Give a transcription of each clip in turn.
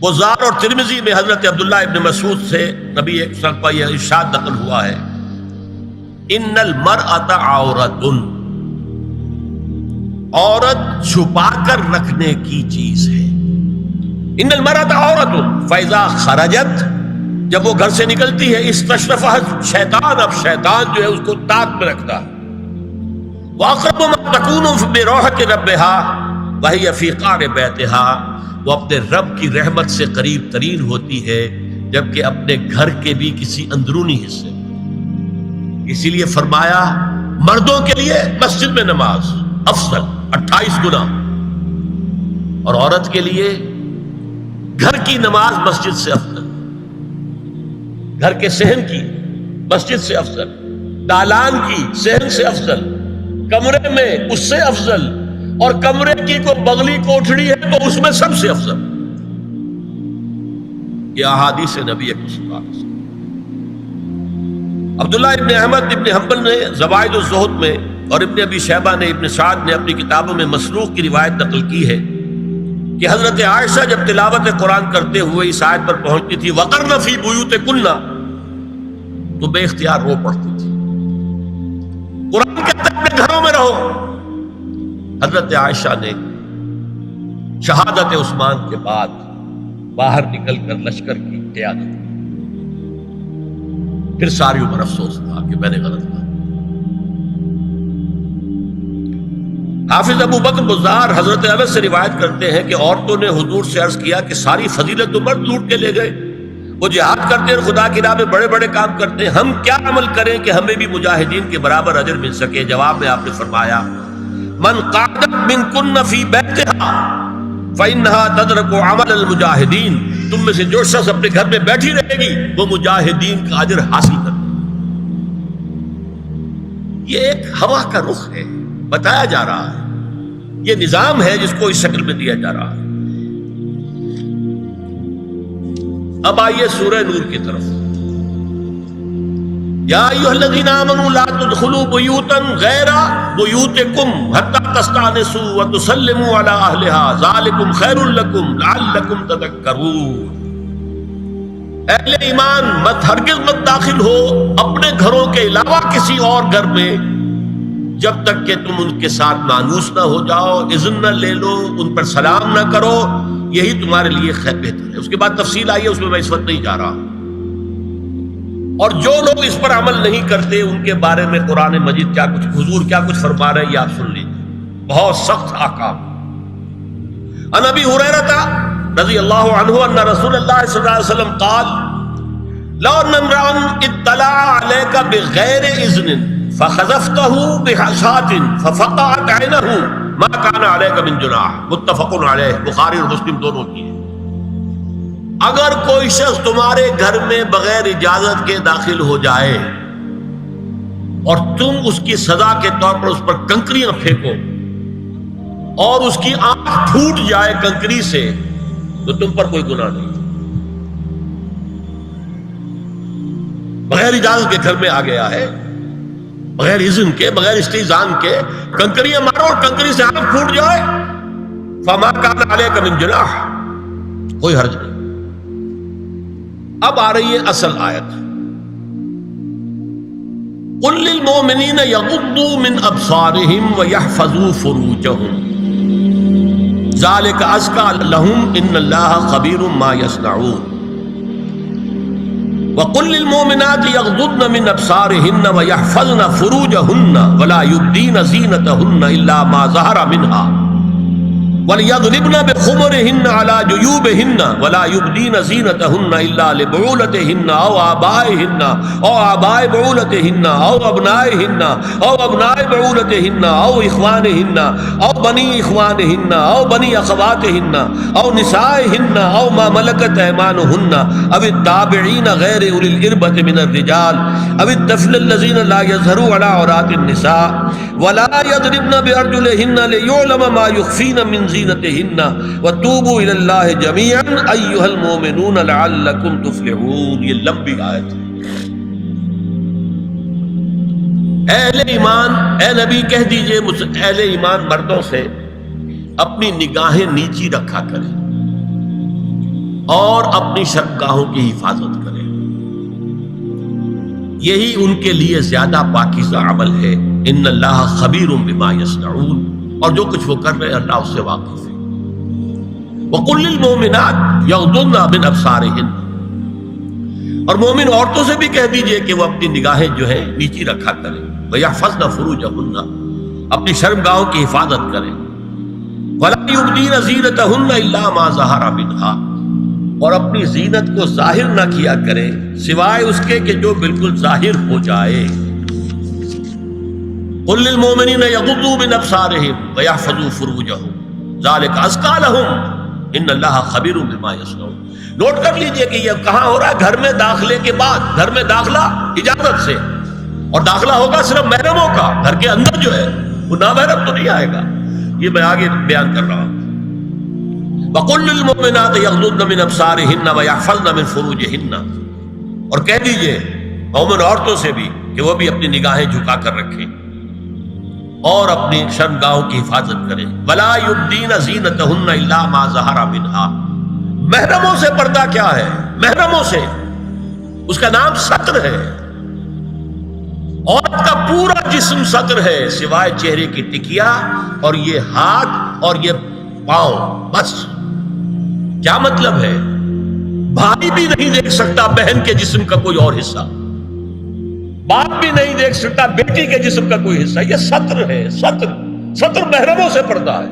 بزار اور ترمذی میں حضرت عبداللہ ابن مسعود سے نبی صلی اللہ علیہ وسلم کا یہ ارشاد نقل ہوا ہے، ان المرأۃ عورۃ، عورت چھپا کر رکھنے کی چیز ہے۔ ان المرأۃ عورۃ فاذا خرجت، جب وہ گھر سے نکلتی ہے، استشرفها شیطان، اب شیطان جو ہے اس کو تاک میں رکھتا ہے۔ واقرب ما تکون بروحۃ ربها وهي في قعر بیتها، وہ اپنے رب کی رحمت سے قریب ترین ہوتی ہے جبکہ اپنے گھر کے بھی کسی اندرونی حصے۔ اسی لیے فرمایا مردوں کے لیے مسجد میں نماز افضل 28 گنا، اور عورت کے لیے گھر کی نماز مسجد سے افضل، گھر کے صحن کی مسجد سے افضل، دالان کی صحن سے افضل، کمرے میں اس سے افضل، اور کمرے کی کوئی بغلی کوٹھڑی ہے تو اس میں سب سے افضل۔ یہ احادیث نبی اکرم صلی اللہ علیہ وسلم۔ عبداللہ ابن احمد ابن حنبل نے زوائد الزہد میں اور ابن ابی شیبہ نے ابن سعد نے اپنی کتابوں میں مسروق کی روایت نقل کی ہے کہ حضرت عائشہ جب تلاوت قرآن کرتے ہوئے اس آیت پر پہنچتی تھی وَقَرْنَ فِي بُيُوتِكُنَّ، تو بے اختیار رو پڑتی تھی۔ قرآن کہتا ہے اپنے گھروں میں رہو۔ حضرت عائشہ نے شہادت عثمان کے بعد باہر نکل کر لشکر کی قیادت کی، پھر ساری عمر افسوس تھا کہ میں نے غلط کہا۔ حافظ ابو بکر بزار حضرت انس سے روایت کرتے ہیں کہ عورتوں نے حضور سے عرض کیا کہ ساری فضیلت تو مرد لوٹ کے لے گئے، وہ جہاد کرتے ہیں، خدا کی راہ میں بڑے بڑے کام کرتے ہیں، ہم کیا عمل کریں کہ ہمیں بھی مجاہدین کے برابر اجر مل سکے؟ جواب میں آپ نے فرمایا من قعدت منکن فی بیتہا فإنہا تدرک عمل المجاہدین، تم میں سے جو شخص اپنے گھر میں بیٹھی رہے گی وہ مجاہدین کا اجر حاصل کرے۔ یہ ایک ہوا کا رخ ہے، بتایا جا رہا ہے، یہ نظام ہے جس کو اس شکل میں دیا جا رہا ہے۔ اب آئیے سورہ نور کی طرف۔ یا ایھا الذین آمنوا لا تدخلوا بیوتا غیر بیوتکم حتی تستأنسوا وتسلموا علی اہلہا ذالکم خیر لکم لعلکم تذکرون۔ اہل ایمان ہرگز مت داخل ہو اپنے گھروں کے علاوہ کسی اور گھر میں جب تک کہ تم ان کے ساتھ مانوس نہ ہو جاؤ، اذن نہ لے لو، ان پر سلام نہ کرو، یہی تمہارے لیے خیر بہتر ہے۔ اس کے بعد تفصیل آئی ہے، اس میں اس وقت نہیں جا رہا۔ اور جو لوگ اس پر عمل نہیں کرتے ان کے بارے میں قرآن مجید کیا کچھ، حضور کیا کچھ فرما رہے ہیں یہ آپ سن لیجیے، بہت سخت احکام۔ عن ابی ہریرہ رضی اللہ عنہ ان رسول اللہ صلی اللہ علیہ وسلم قال لو ان امرا اطلع علیک بغیر اذن فخذفته بحشاة ففقعت عینہ ما کان علیک من جناح، متفق علیہ، بخاری اور مسلم دونوں کی ہے۔ اگر کوئی شخص تمہارے گھر میں بغیر اجازت کے داخل ہو جائے اور تم اس کی سزا کے طور پر اس پر کنکریاں پھینکو اور اس کی آنکھ پھوٹ جائے کنکری سے تو تم پر کوئی گناہ نہیں۔ بغیر اجازت کے گھر میں آ گیا ہے، بغیر اذن کے، بغیر استئذان کے کنکریاں مارو اور کنکری سے آنکھ پھوٹ جائے، فما کان علیک من جناح، کوئی حرج نہیں۔ اب آ رہی ہے اصل آیت، قل للمؤمنین یغضوا من ابصارهم ویحفظوا فروجهم ذلک ازکی لهم ان اللہ خبیر ما یصنعون وقل للمؤمنات یغضضن من ابصارهن ویحفظن فروجهن ولا یبدین زینتهن الا ما ظہر منها وَلْيَضْرِبْنَ بِخُمُرِهِنَّ عَلَى جُيُوبِهِنَّ وَلَا يُبْدِينَ زِينَتَهُنَّ إِلَّا لِبُعُولَتِهِنَّ أَوْ آبَائِهِنَّ أَوْ آبَاءِ بُعُولَتِهِنَّ أَوْ أَبْنَائِهِنَّ أَوْ أَبْنَاءِ بُعُولَتِهِنَّ أَوْ إِخْوَانِهِنَّ أَوْ بَنِي إِخْوَانِهِنَّ أَوْ بَنِي أَخَوَاتِهِنَّ أَوْ نِسَائِهِنَّ أَوْ مَا مَلَكَتْ أَيْمَانُهُنَّ أَوِ التَّابِعِينَ غَيْرِ أُولِي الْإِرْبَةِ مِنَ الرِّجَالِ أَوِ الطَّفْلِ الَّذِينَ لَا يَظْهَرُوا عَلَى عَوْرَاتِ النِّسَاءِ وَلَا يَضْرِبْنَ بِأَرْجُلِهِنَّ لِيُعْلَمَ مَا يُخْفِينَ مِنْ زِينَتِهِنَّ وَتُوبُوا إِلَى اللَّهِ جَمِيعًا أَيُّهَا الْمُؤْمِنُونَ لَعَلَّكُمْ تُفْلِحُونَ۔ یہ لمبی آیت ہے۔ اہل ایمان، اے نبی کہہ دیجئے اہل ایمان مردوں سے اپنی نگاہیں نیچی رکھا کریں اور اپنی شرمگاہوں کی حفاظت کریں، یہی ان کے لیے زیادہ پاکیزہ عمل ہے۔ ان اللہ خبیر بما یصنعون، اور جو کچھ وہ کر رہے ہیں اللہ اس سے واقف ہے۔ وَقُلْ لِلْمُؤْمِنَاتِ يَغْضُضْنَ مِنْ أَبْصَارِهِنَّ، اور مومن عورتوں سے بھی کہہ دیجئے کہ وہ اپنی نگاہیں جو ہے نیچی رکھا کریں، وَيَحْفَظْنَ فُرُوجَهُنَّ، اپنی شرمگاہوں کی حفاظت کریں، وَلَا يُبْدِينَ زِينَتَهُنَّ إِلَّا مَا ظَهَرَ مِنْهَا، اور اپنی زینت کو ظاہر نہ کیا کریں سوائے اس کے کہ جو بالکل ظاہر ہو جائے۔ قُلْ لِلْمُؤْمِنِينَ يَغُضُّوا مِنْ أَبْصَارِهِمْ وَيَحْفَظُوا فُرُوجَهُمْ ذَلِكَ أَزْكَىٰ لَهُمْ إِنَّ اللَّهَ خَبِيرٌ بِمَا يَصْنَعُونَ۔ نوٹ کر لیجئے کہ یہ کہاں ہو رہا ہے؟ گھر میں داخلے کے بعد۔ گھر میں داخلہ اجازت سے، اور داخلہ ہوگا صرف محرموں کا، گھر کے اندر جو ہے وہ نامحرم تو نہیں آئے گا۔ یہ میں آگے بیان کر رہا ہوں۔ وَقُلْ لِلْمُؤْمِنَاتِ يَغْضُضْنَ مِنْ أَبْصَارِهِنَّ وَيَحْفَظْنَ مِنْ فُرُوجِهِنَّ، اور کہہ دیجئے مومن عورتوں سے بھی کہ وہ بھی اپنی نگاہیں جھکا کر رکھیں اور اپنی شرمگاہوں کی حفاظت کریں۔ وَلَا يُبْدِينَ زِينَتَهُنَّ إِلَّا مَا ظَهَرَ مِنْهَا، محرموں سے پردہ کیا ہے؟ محرموں سے اس کا نام ستر ہے۔ عورت کا پورا جسم ستر ہے سوائے چہرے کی ٹکیا اور یہ ہاتھ اور یہ پاؤں، بس۔ کیا مطلب ہے؟ بھائی بھی نہیں دیکھ سکتا بہن کے جسم کا کوئی اور حصہ، باپ بھی نہیں دیکھ سکتا بیٹی کے جسم کا کوئی حصہ۔ یہ ستر ہے، ستر محرموں سے پردہ ہے۔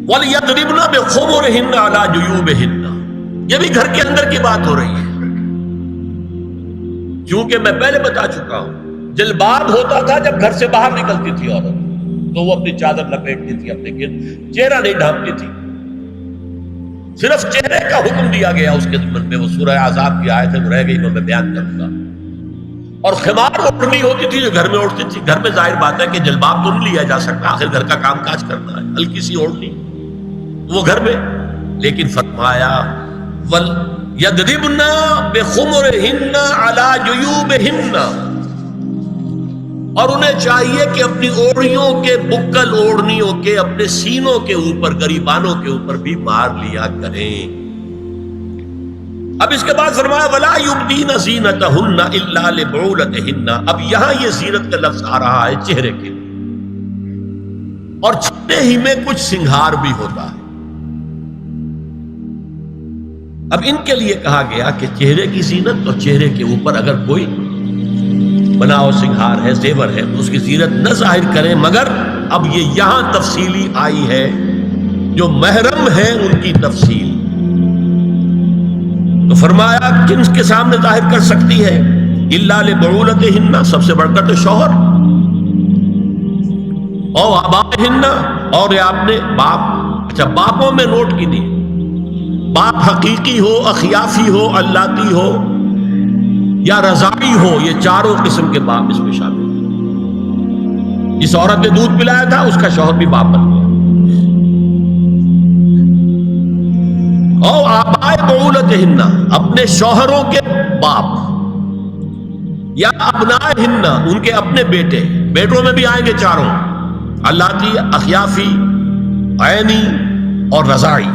وَلْيَضْرِبْنَ بِخُمُرِهِنَّ عَلَىٰ جُيُوبِهِنَّ، یہ بھی گھر کے اندر کی بات ہو رہی ہے، کیونکہ میں پہلے بتا چکا ہوں جلباب ہوتا تھا جب گھر سے باہر نکلتی تھی عورت، تو وہ اپنی چادر لپیٹتی تھی اپنے گرد، چہرہ نہیں ڈھانپتی تھی، صرف چہرے کا حکم دیا گیا اس کے ضمن میں۔ وہ سورہ احزاب کی آیت ہے، وہ رہ گئی، وہ میں بیان کروں گا۔ اور خمار اوڑھنی ہوتی تھی جو گھر میں اوڑھتی تھی۔ گھر میں ظاہر بات ہے کہ جلباب تو نہیں لیا جا سکتا، آخر گھر کا کام کاج کرنا ہے، ہلکی سی اوڑھنی وہ گھر میں، لیکن فرمایا وَلْيَضْرِبْنَ بِخُمُرِهِنَّ عَلَىٰ جُيُوبِهِنَّ، اور انہیں چاہیے کہ اپنی اوڑھیوں کے، بکل اوڑھنیوں کے اپنے سینوں کے اوپر، گریبانوں کے اوپر بھی مار لیا کریں۔ اب اس کے بعد فرمایا وَلَا يُبْدِينَ زِينَتَهُنَّ إِلَّا لِبُعُولَتِهِنَّ، اب یہاں یہ زینت کا لفظ آ رہا ہے چہرے کے، اور چہرے ہی میں کچھ سنگھار بھی ہوتا ہے۔ اب ان کے لیے کہا گیا کہ چہرے کی زینت، اور چہرے کے اوپر اگر کوئی بناؤ سنگھار ہے، زیور ہے، تو اس کی زینت نہ ظاہر کریں، مگر اب یہ یہاں تفصیلی آئی ہے، جو محرم ہے ان کی تفصیل۔ تو فرمایا کن کے سامنے ظاہر کر سکتی ہے؟ الا لبعولتہن، سب سے بڑھ کر تو شوہر، او آبائہن، اور یہ آپ نے باپ۔ اچھا، باپوں میں نوٹ کی نہیں، باپ حقیقی ہو، اخیافی ہو، اللاتی ہو یا رضاعی ہو، یہ چاروں قسم کے باپ اس میں شامل ہیں۔ جس عورت نے دودھ پلایا تھا اس کا شوہر بھی باپ بن گیا۔ او آبائے بعولتہن، اپنے شوہروں کے باپ، یا ابنائہن، ان کے اپنے بیٹے، بیٹوں میں بھی آئیں گے چاروں، اللاتی، اخیافی، عینی اور رضاعی۔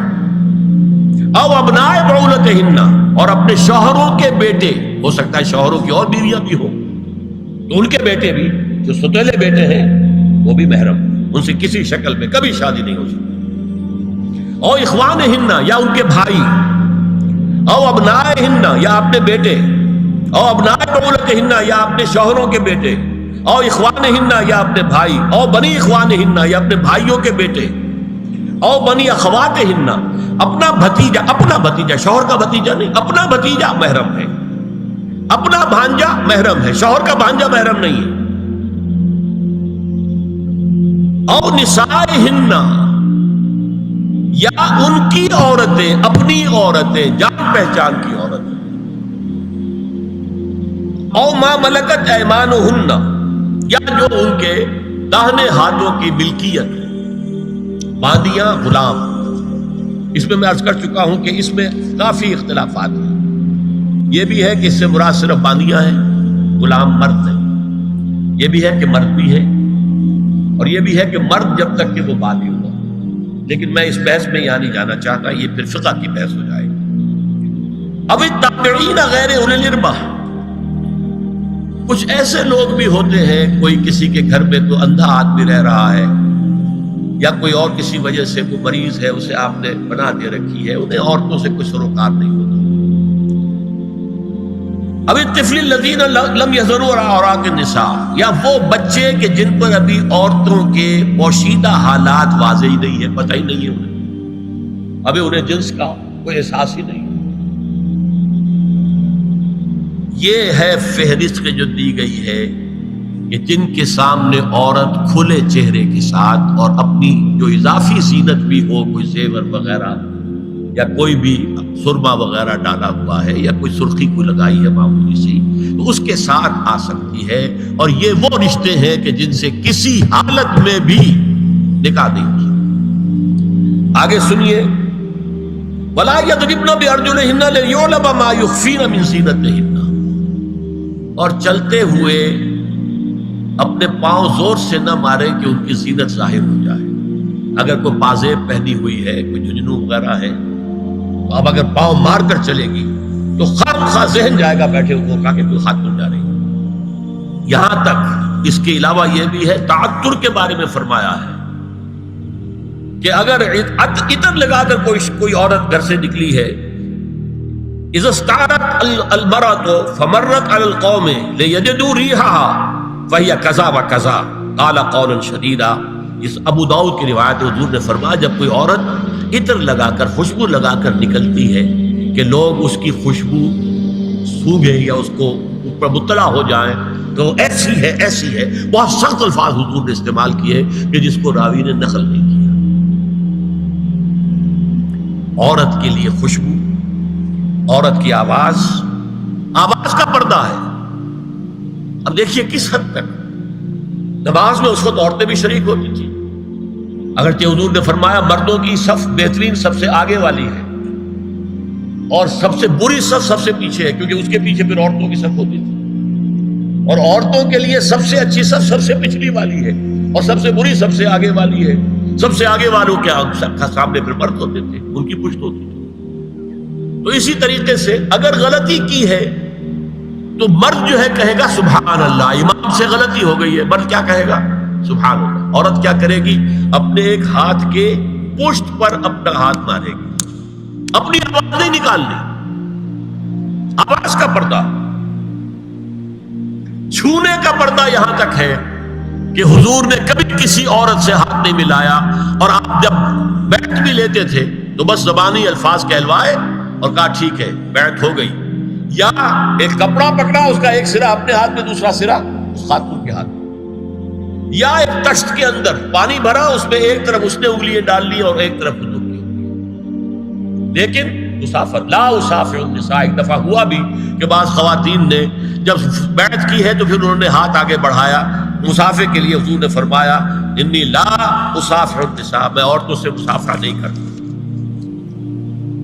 او ابنائے بعولتہن، اور اپنے شوہروں کے بیٹے، ہو سکتا ہے شوہروں کی اور بیویاں بھی ہوں، تو ان کے بیٹے بھی، جو ستیلے بیٹے ہیں وہ بھی محرم، ان سے کسی شکل میں کبھی شادی نہیں ہو سکتی۔ او اخوانہن، یا ان کے بھائی، او ابنائہن، یا اپنے بیٹے، او ابنائے بعولتہن، یا اپنے شوہروں کے بیٹے، او اخوانہن، یا اپنے بھائی، او بنی اخوانہن، یا اپنے بھائیوں کے بیٹے، او بنی اخواتہن، اپنا بھتیجا، اپنا بھتیجا، شوہر کا بھتیجا نہیں، اپنا بھتیجا محرم ہے، اپنا بھانجا محرم ہے، شوہر کا بھانجا محرم نہیں ہے۔ او نسائہن، یا ان کی عورتیں، اپنی عورتیں، جان پہچان کی عورتیں۔ او ما ملکت ایمانہن، یا جو ان کے داہنے ہاتھوں کی ملکیت ہے، باندیاں، غلام۔ اس میں عرض کر چکا ہوں کہ اس میں کافی اختلافات ہیں۔ یہ بھی ہے کہ اس سے مراد صرف باندیاں ہیں، غلام مرد ہیں، یہ بھی ہے کہ مرد بھی ہے، اور یہ بھی ہے کہ مرد جب تک کہ وہ بالی ہوا۔ لیکن میں اس بحث میں یہاں نہیں جانا چاہتا، یہ پھر فقہ کی بحث ہو جائے گی۔ اب التابعین غیر اولی الاربہ، کچھ ایسے لوگ بھی ہوتے ہیں، کوئی کسی کے گھر میں کوئی اندھا آدمی رہ رہا ہے یا کوئی اور کسی وجہ سے کوئی مریض ہے، اسے آپ نے بنا دے رکھی ہے، انہیں عورتوں سے کوئی سروکار نہیں ہوتا۔ اب الطفل الذین لم یظہروا علی عورات النساء، یا وہ بچے کہ جن پر ابھی عورتوں کے پوشیدہ حالات واضح ہی نہیں ہے، پتہ ہی نہیں ہے انہیں، ابھی انہیں جنس کا کوئی احساس ہی نہیں۔ یہ ہے فہرست جو دی گئی ہے کہ جن کے سامنے عورت کھلے چہرے کے ساتھ اور اپنی جو اضافی زینت بھی ہو، کوئی زیور وغیرہ یا کوئی بھی سرما وغیرہ ڈالا ہوا ہے یا کوئی سرخی کو لگائی ہے معمولی سی، تو اس کے ساتھ آ سکتی ہے، اور یہ وہ رشتے ہیں کہ جن سے کسی حالت میں بھی نکاح نہیں ہو سکتا۔ آگے سنیے، وَلَا يَضْرِبْنَ بِأَرْجُلِهِنَّ لِيُعْلَمَ مَا يُخْفِينَ مِنْ زِينَتِهِنَّ، اور چلتے ہوئے اپنے پاؤں زور سے نہ مارے کہ ان کی زینت ظاہر ہو جائے۔ اگر کوئی پازیب پہنی ہوئی ہے، کوئی جنجنو وغیرہ ہے، تو اب اگر پاؤں مار کر چلے گی تو خواہ ذہن جائے گا بیٹھے ہوئے کا کہ کوئی خاتون جا رہی ہے۔ یہاں تک اس کے علاوہ یہ بھی ہے، تعطر کے بارے میں فرمایا ہے کہ اگر عطر لگا کر کوئی عورت گھر سے نکلی ہے، اذا استعارت المرأة فمرت على القوم ليجدوا ريحها فهي كذا وكذا قال قولا شديدا۔ اس ابو داؤد کی روایت حضور نے فرمایا، جب کوئی عورت عطر لگا کر خوشبو لگا کر نکلتی ہے کہ لوگ اس کی خوشبو سونگیں یا اس کو اوپر مطلع ہو جائیں تو ایسی ہے ایسی ہے، بہت سخت الفاظ حضور نے استعمال کیے کہ جس کو راوی نے نقل نہیں کیا۔ عورت کے لیے خوشبو، عورت کی آواز کا پردہ ہے۔ اب دیکھیے کس حد تک نماز میں اس وقت عورتیں بھی شریک ہوتی تھی، اگرچہ حضور نے فرمایا مردوں کی صف بہترین سب سے آگے والی ہے اور سب سے بری صف سب سے پیچھے ہے، کیونکہ اس کے پیچھے پھر عورتوں کی صف ہوتی تھی، اور عورتوں کے لیے سب سے اچھی صف سب سے پچھلی والی ہے اور سب سے بری سب سے آگے والی ہے۔ سب سے آگے والوں کے سامنے پھر مرد ہوتے تھے، ان کی پشت ہوتی تھی۔ تو اسی طریقے سے اگر غلطی کی ہے تو مرد جو ہے کہے گا سبحان اللہ، امام سے غلطی ہو گئی ہے، مرد کیا کہے گا؟ سبحان اللہ۔ عورت کیا کرے گی؟ اپنے ایک ہاتھ کے پشت پر اپنا ہاتھ مارے گی، اپنی آواز نہیں نکالنی، آواز کا پردہ، چھونے کا پردہ یہاں تک ہے کہ حضور نے کبھی کسی عورت سے ہاتھ نہیں ملایا، اور آپ جب بیعت بھی لیتے تھے تو بس زبانی الفاظ کہلوائے اور کہا ٹھیک ہے بیعت ہو گئی، یا ایک کپڑا پکڑا، اس کا ایک سرا اپنے ہاتھ میں دوسرا سرا اس خاتون کے ہاتھ میں، یا ایک تشت کے اندر پانی بھرا، اس میں ایک طرف اس نے انگلیاں ڈال لی اور ایک طرف حضور کی انگلیاں۔ لیکن مسافر لا اسافر النساء، ایک دفعہ ہوا بھی کہ بعض خواتین نے جب بیعت کی ہے تو پھر انہوں نے ہاتھ آگے بڑھایا مسافر کے لیے، حضور نے فرمایا انی لا اسافر النساء، میں عورتوں سے مسافرہ نہیں کرتا۔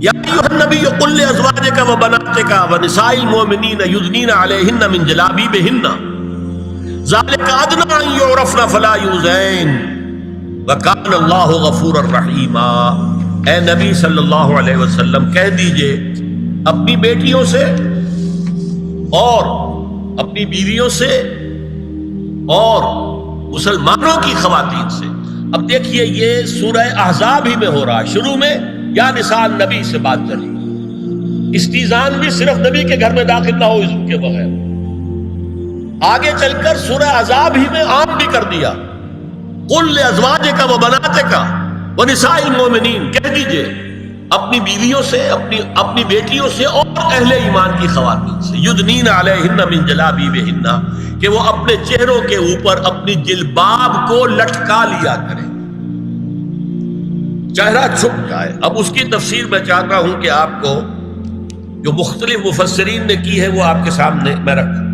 یا ایھا النبی قل لازواجک وبناتک ونساء المؤمنین یدنین علیہن من جلابیبہن ذلک ادنی ان یعرفن فلا یؤذین وکان اللہ غفورا رحیما۔ اے نبی صلی اللہ علیہ وسلم کہہ دیجئے اپنی بیٹیوں سے اور اپنی بیویوں سے اور مسلمانوں کی خواتین سے۔ اب دیکھیے یہ سورہ احزاب ہی میں ہو رہا ہے، شروع میں یا نساء نبی سے بات چلی، استیزان بھی صرف نبی کے گھر میں داخل نہ ہو اذن کے بغیر، آگے چل کر سورہ احزاب ہی میں عام بھی کر دیا، قل لازواجک وبناتک ونساء المؤمنین، کہہ دیجئے اپنی بیویوں سے، اپنی بیٹیوں سے اور اہل ایمان کی خواتین سے، یدنین علیہن من جلابیبہن، کہ وہ اپنے چہروں کے اوپر اپنی جلباب کو لٹکا لیا کریں، چہرہ چھپ جائے۔ اب اس کی تفسیر میں چاہتا ہوں کہ آپ کو جو مختلف مفسرین نے کی ہے وہ آپ کے سامنے میں رکھوں۔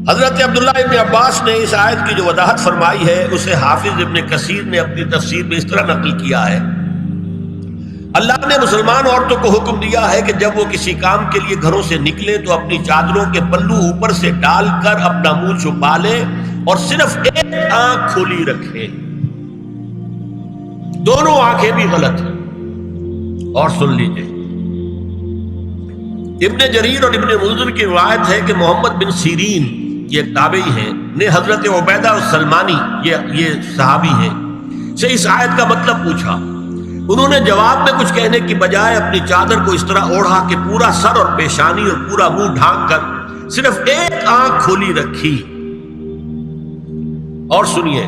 حضرت عبداللہ ابن عباس نے اس آیت کی جو وضاحت فرمائی ہے اسے حافظ ابن کثیر نے اپنی تفسیر میں اس طرح نقل کیا ہے، اللہ نے مسلمان عورتوں کو حکم دیا ہے کہ جب وہ کسی کام کے لیے گھروں سے نکلیں تو اپنی چادروں کے پلو اوپر سے ڈال کر اپنا منہ چھپا لیں اور صرف ایک آنکھ کھلی رکھیں، دونوں آنکھیں بھی غلط ہیں۔ اور سن لیجئے ابن جریر اور ابن منذر کی روایت ہے کہ محمد بن سیرین یہ ایک تابعی ہے نے حضرت عبیدہ السلمانی یہ صحابی ہیں سے اس آیت کا مطلب پوچھا. انہوں نے جواب میں کچھ کہنے کی بجائے اپنی چادر کو اس طرح اوڑھا کہ پورا سر اور پیشانی اور پورا منہ ڈھانک کر صرف ایک آنکھ کھولی رکھی. اور سنیے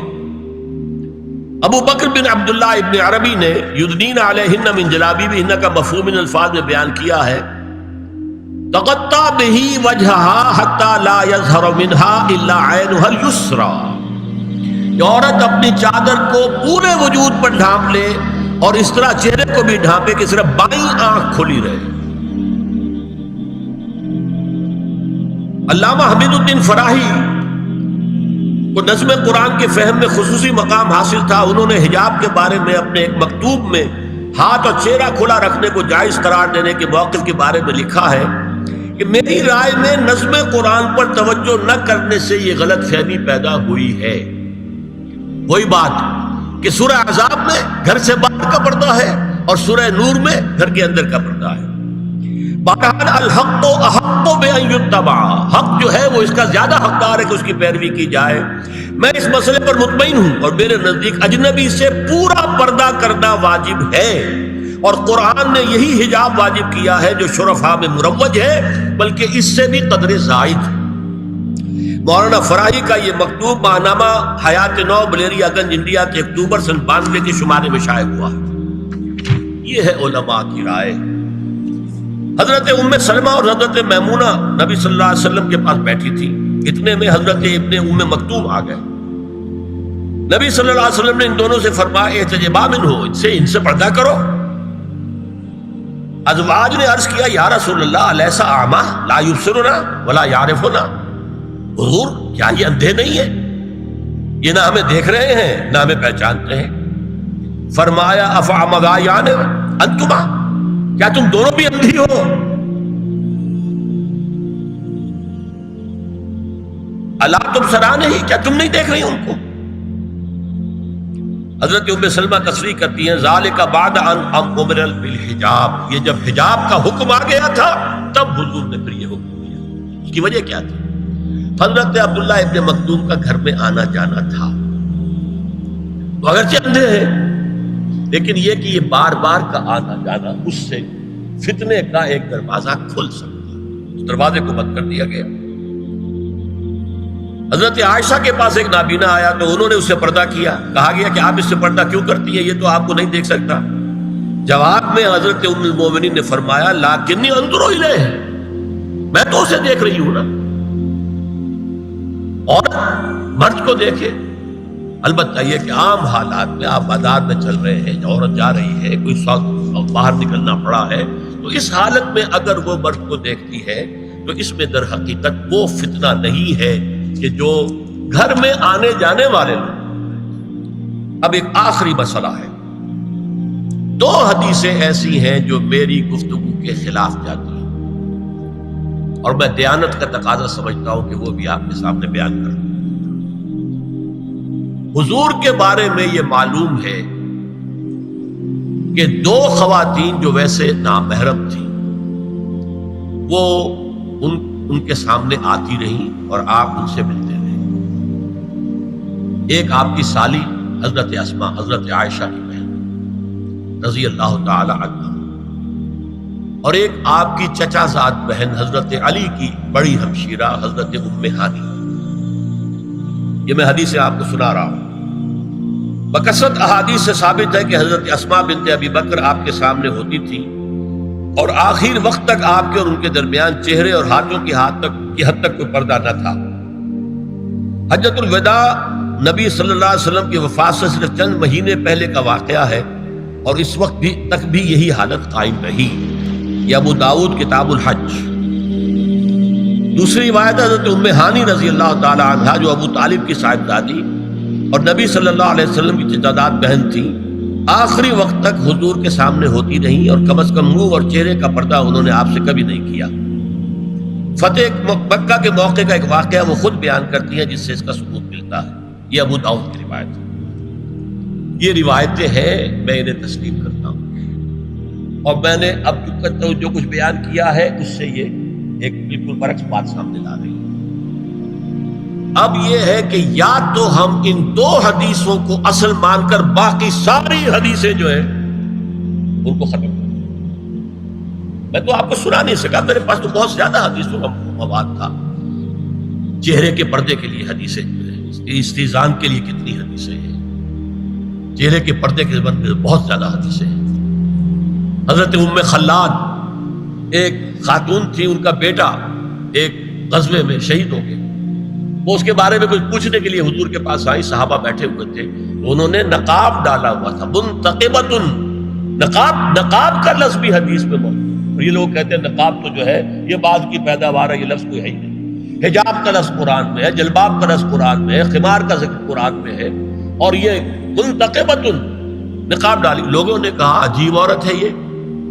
ابو بکر بن عبداللہ ابن عربی نے یدنین علیہن من جلابیبہن کا مفہوم ان الفاظ میں بیان کیا ہے تغطى به وجهها حتى لا يظهر منها الا عينها اليسرى. یہ عورت اپنی چادر کو پورے وجود پر ڈھانپ لے اور اس طرح چہرے کو بھی ڈھانپے کہ صرف بائیں آنکھ کھلی رہے. علامہ حمید الدین فراہی کو نظم قرآن کے فہم میں خصوصی مقام حاصل تھا. انہوں نے حجاب کے بارے میں اپنے ایک مکتوب میں ہاتھ اور چہرہ کھلا رکھنے کو جائز قرار دینے کے موقف کے بارے میں لکھا ہے کہ میری رائے میں نظم قرآن پر توجہ نہ کرنے سے یہ غلط فہمی پیدا ہوئی ہے. وہی بات کہ سورہ احزاب میں گھر سے باہر کا پردہ ہے اور سورہ نور میں گھر کے اندر کا پردہ ہے. بہرحال الحق تو احق بان یتبع، حق جو ہے وہ اس کا زیادہ حقدار ہے کہ اس کی پیروی کی جائے. میں اس مسئلے پر مطمئن ہوں اور میرے نزدیک اجنبی سے پورا پردہ کرنا واجب ہے اور قرآن نے یہی حجاب واجب کیا ہے جو شرفاء میں مروج ہے بلکہ اس سے بھی قدر زائد. مولانا فراہی کا یہ مکتوب ماہنامہ حیات نو بلیریا گنج انڈیا کے اکتوبر سن 92 کے شمارے میں شائع ہوا. یہ ہے علماء کی رائے. حضرت ام سلمہ اور حضرت میمونہ نبی صلی اللہ علیہ وسلم کے پاس بیٹھی تھی. اتنے میں حضرت ابن ام مکتوم آ گئے. نبی صلی اللہ علیہ وسلم نے ان دونوں سے فرمایا احتجبا منہ، ان سے پردہ کرو. ازواج نے عرض کیا یا رسول اللہ الیس اعمی لا یبصرنا ولا یعرفنا، حضور کیا یہ اندھے نہیں ہیں؟ یہ نہ ہمیں دیکھ رہے ہیں نہ ہمیں پہچانتے ہیں. فرمایا افعمضایان انتما، کیا تم دونوں بھی اندھی ہو؟ الا تبصران ہی، کیا تم نہیں دیکھ رہی ان کو؟ حضرت ام سلمہ تصریح کرتی ہیں ذالک بعد ان امر بالحجاب، یہ جب حجاب کا حکم آ گیا تھا تب حضور نے پھر یہ حکم دیا. اس کی وجہ کیا تھی؟ حضرت عبداللہ ابن مکتوم کا گھر میں آنا جانا تھا. تو اگرچہ اندھے ہیں لیکن یہ کہ یہ بار بار کا آنا جانا اس سے فتنے کا ایک دروازہ کھل سکتا، اس دروازے کو بند کر دیا گیا. حضرت عائشہ کے پاس ایک نابینا آیا تو انہوں نے اس سے پردہ کیا. کہا گیا کہ آپ اس سے پردہ کیوں کرتی ہیں، یہ تو آپ کو نہیں دیکھ سکتا. جواب میں حضرت ام المومنین نے فرمایا لیکنی انظر الیہ، میں تو اسے دیکھ رہی ہوں نا. اور مرد کو دیکھے. البتہ یہ کہ عام حالات میں آپ بازار میں چل رہے ہیں، عورت جا رہی ہے، کوئی باہر نکلنا پڑا ہے، تو اس حالت میں اگر وہ مرد کو دیکھتی ہے تو اس میں در حقیقت وہ فتنہ نہیں ہے کہ جو گھر میں آنے جانے والے لوگ. اب ایک آخری مسئلہ ہے. 2 حدیثیں ایسی ہیں جو میری گفتگو کے خلاف جاتی ہیں اور میں دیانت کا تقاضا سمجھتا ہوں کہ وہ بھی آپ کے سامنے بیان کروں. حضور کے بارے میں یہ معلوم ہے کہ 2 خواتین جو ویسے نامحرم تھیں وہ ان کے سامنے آتی رہیں اور آپ ان سے ملتے رہے. ایک آپ کی سالی حضرت اسماء حضرت عائشہ کی بہن رضی اللہ تعالی عنہ، اور ایک آپ کی چچا زاد بہن حضرت علی کی بڑی ہمشیرہ حضرت ام ہانی. یہ میں حدیث آپ کو سنا رہا ہوں. بکثرت احادیث سے ثابت ہے کہ حضرت اسماء بنت ابی بکر آپ کے سامنے ہوتی تھی اور آخر وقت تک آپ کے اور ان کے درمیان چہرے اور ہاتھوں کی حد تک کوئی پردہ نہ تھا. حجۃ الوداع نبی صلی اللہ علیہ وسلم کی وفات سے صرف چند مہینے پہلے کا واقعہ ہے اور اس وقت تک بھی یہی حالت قائم رہی. یہ ابو داؤد کتاب الحج. دوسری روایت حضرت ام ہانی رضی اللہ تعالی عنہا جو ابو طالب کی صاحبزادی اور نبی صلی اللہ علیہ وسلم کی چچا بہن تھی، آخری وقت تک حضور کے سامنے ہوتی رہیں اور کم از کم منہ اور چہرے کا پردہ انہوں نے آپ سے کبھی نہیں کیا. فتح مکہ کے موقع کا ایک واقعہ وہ خود بیان کرتی ہیں جس سے اس کا ثبوت ملتا ہے. یہ ابو داؤد کی روایت ہے. یہ روایتیں ہیں، میں انہیں تسلیم کرتا ہوں اور میں نے اب جو کچھ بیان کیا ہے اس سے یہ ایک بالکل برعکس بات سامنے لا رہی ہے۔ اب یہ ہے کہ یا تو ہم ان دو حدیثوں کو اصل مان کر باقی ساری حدیثیں جو ہیں ان کو ختم کر دیں۔ میں تو آپ کو سنا نہیں سکا، میرے پاس تو بہت زیادہ حدیثوں کا مواد تھا۔ چہرے کے پردے کے لیے حدیثیں، استیزان کے لیے کتنی حدیثیں ہیں، چہرے کے پردے کے بارے میں بہت زیادہ حدیثیں ہیں۔ حضرت ام خلاد ایک خاتون تھی، ان کا بیٹا ایک غزوے میں شہید ہو گیا، وہ اس کے بارے میں کچھ پوچھنے کے لیے حضور کے پاس آئی، صحابہ بیٹھے ہوئے تھے، انہوں نے نقاب ڈالا ہوا تھا، منتقبۃ، نقاب کا لفظ بھی حدیث میں موجود ہے۔ اور یہ لوگ کہتے ہیں نقاب تو جو ہے یہ بعد کی پیداوار ہے، یہ لفظ کوئی ہے ہی نہیں۔ حجاب کا لفظ قرآن میں ہے، جلباب کا لفظ قرآن میں ہے، خمار کا ذکر قرآن میں ہے، اور یہ منتقبۃ، نقاب ڈالی۔ لوگوں نے کہا عجیب عورت ہے یہ،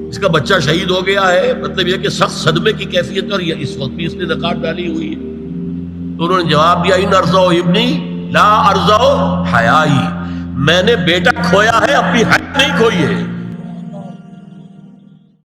اس کا بچہ شہید ہو گیا ہے، مطلب یہ کہ سخت صدمے کی کیفیت، اور یہ اس وقت بھی اس نے نقاب ڈالی ہوئی ہے۔ تو انہوں نے جواب دیا ان ارزو ابنی لا ارزو حیائی، میں نے بیٹا کھویا ہے، اپنی حیا نہیں کھوئی ہے۔